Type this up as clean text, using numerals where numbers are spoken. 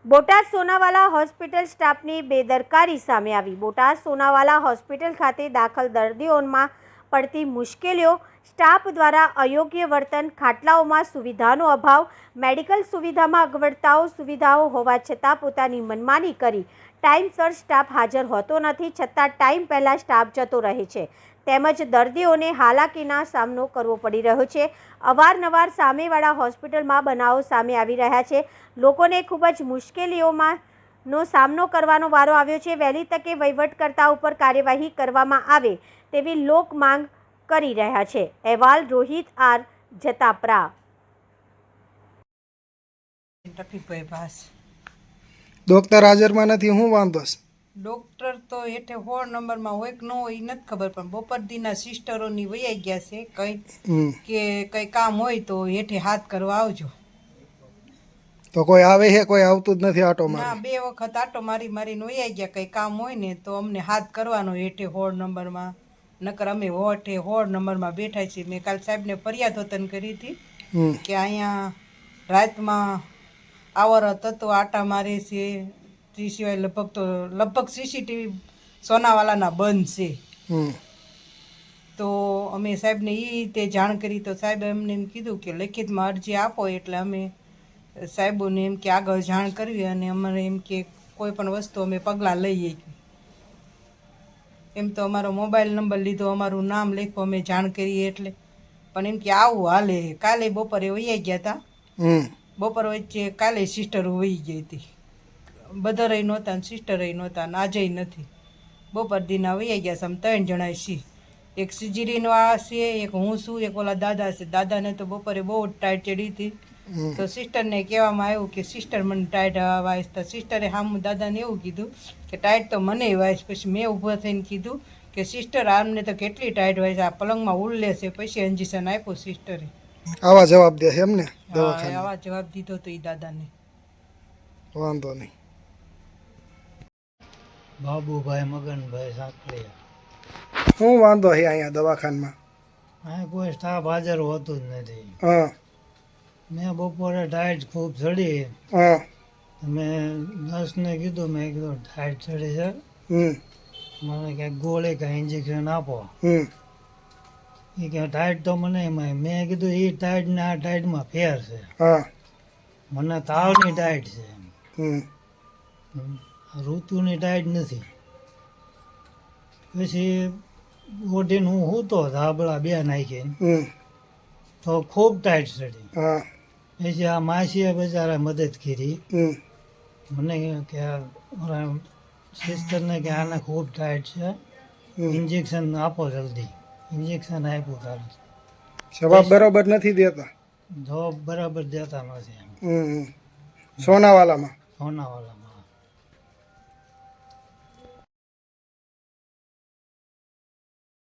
Botad Sonawala hospital સ્ટાફની બેદરકારી સામે આવી। બોટાદ સોનાવાલા હોસ્પિટલ ખાતે દાખલ દર્દીઓમાં પડતી મુશ્કેલીઓ, સ્ટાફ દ્વારા અયોગ્ય વર્તન, ખાટલાઓમાં સુવિધાનો અભાવ, મેડિકલ સુવિધામાં અગવડતાઓ, સુવિધાઓ હોવા છતાં પોતાની મનમાની કરી ટાઈમસર સ્ટાફ હાજર હોતો નથી, છતાં ટાઈમ પહેલાં સ્ટાફ જતો રહે છે, તેમજ દર્દીઓને હાલાકીનો સામનો કરવો પડી રહ્યો છે। અવારનવાર સામેવાળા હોસ્પિટલમાં બનાવો સામે આવી રહ્યા છે। લોકોને ખૂબ જ મુશ્કેલીઓનો સામનો કરવાનો વારો આવ્યો છે। વહેલી તકે વહીવટકર્તા ઉપર કાર્યવાહી કરવામાં આવે તેવી લોક માંગ કરી રહ્યા છે। અહેવાલ રોહિત આર જતાપરા। રફીકભાઈ ભાસ ડોક્ટર હાજરમાં નથી, હું વાંધો છે? ડૉક્ટર તો હેઠે 16 નંબરમાં હોય કે ન હોય એ નથી ખબર, પણ બપોરદીના સિસ્ટરોની વૈયા ગયા છે કંઈ કામ હોય તો હેઠે હાથ કરવા આવજો। તો કોઈ આવે છે? કોઈ આવતું જ નથી આટો મારે? ના, 2 વખત આટો મારીને વૈયા ગયા। કંઈ કામ હોય ને તો અમને હાથ કરવાનો હેઠે 16 નંબરમાં, નકર અમે હેઠે 16 નંબરમાં બેઠા છીએ। મેં કાલ સાહેબને ફરિયાદ વતન કરી હતી કે અહીંયા રાતમાં આવર તત્વો આટા મારે છે, તે સિવાય લગભગ સીસીટીવી સોનાવાલાના બંધ છે। તો અમે સાહેબને એ રીતે જાણ કરી તો સાહેબે અમને એમ કીધું કે લેખિતમાં અરજી આપો, એટલે અમે સાહેબોને એમ કે આગળ જાણ કરવી અને અમારે એમ કે કોઈ પણ વસ્તુ અમે પગલાં લઈએ। એમ તો અમારો મોબાઈલ નંબર લીધો, અમારું નામ લખ્યું, અમે જાણ કરીએ એટલે, પણ એમ કે આવું હાલે। કાલે બપોરે વૈયા ગયા હતા, બપોર વચ્ચે કાલે સિસ્ટરો વહી ગઈ હતી, બધાય નહોતા ને સિસ્ટરેય નહોતા ને આજે નથી। બપોર દીના વૈયા ગયા છે, અમે 3 જણા છીએ, એક સિજરીનો આ છે, એક હું છું, એક ઓલા દાદા છે। દાદાને તો બપોરે બહુ જ ટાઈટ ચડી હતી, તો સિસ્ટરને કહેવામાં આવ્યું કે સિસ્ટર મને ટાઈટ વાઈસ, તો સિસ્ટરે સામું દાદાને એવું કીધું કે ટાઈટ તો મને વાઈસ। પછી મેં ઊભો થઈને કીધું કે સિસ્ટર આમને તો કેટલી ટાઈટ વાઈસ, આ પલંગમાં ઉલ્લે છે। પછી ઇન્જેક્શન આપ્યું સિસ્ટરે। આવા જવાબ દે છે એમને? આવા જવાબ દીધો તો એ દાદાને। વાંધો નહીં। બાબુભાઈ મગનભાઈ સાંકળિયા। શું વાંધો છે અહીંયા દવાખાનામાં? અહીં કોઈ સ્ટાફ હાજર હોતું જ નથી। હા મેં બપોરે ટાઈટ ખૂબ ચડી, હા મેં નર્સને કીધું, મેં કીધું ટાઈટ ચડી છે, મને ક્યાંક ગોળી કાંઈ ઇન્જેક્શન આપો। એ કે ટાઈટ તો મને એમાં, મેં કીધું એ ટાઈટ ને આ ટાઈટમાં ફેર છે, હા મને તાવની ટાઈટ છે, ઋતુની ટાઈટ નથી। પછી ઓઢીને હું સૂતો ધાબળા 2 નાખીને, તો ખૂબ ટાઈટ ચડી। હા પછી આ માસીએ બિચારા મદદ કરી મને કે સિસ્ટરને કે આને ખૂબ ટાઈટ છે, ઇન્જેક્શન આપો જલ્દી। ઇન્જેક્શન આપ્યું તારું। જવાબ બરોબર નથી દેતા? જવાબ બરાબર દેતા નથી એમ સોનાવાલામાં? સોનાવાલામાં।